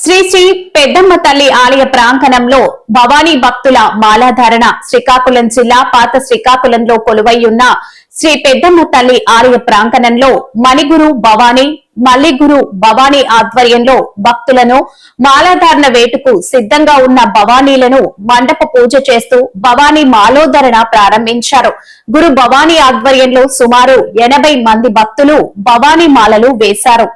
శ్రీ శ్రీ పెద్దమ్మ తల్లి ఆలయ ప్రాంగణంలో భవానీ భక్తుల మాలాధారణ శ్రీకాకుళం జిల్లా పాత శ్రీకాకుళంలో కొలువై ఉన్న శ్రీ పెద్దమ్మ తల్లి ఆలయ ప్రాంగణంలో మణిగురు భవానీ మల్లిగురు భవానీ ఆధ్వర్యంలో భక్తులను మాలాధారణ వేటుకు సిద్ధంగా ఉన్న భవానీలను మండప పూజ చేస్తూ భవానీ మాలోధరణ ప్రారంభించారు. గురు భవానీ ఆధ్వర్యంలో సుమారు 80 మంది భక్తులు భవానీ మాలలు వేశారు.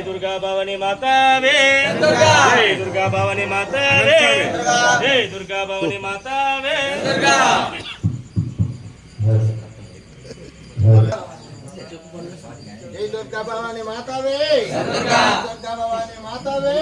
दुर्गा भवानी मातावे जय दुर्गा भवानी मातावे जय दुर्गा भवानी मातावे जय दुर्गा भवानी मातावे दुर्गा भवानी मातावे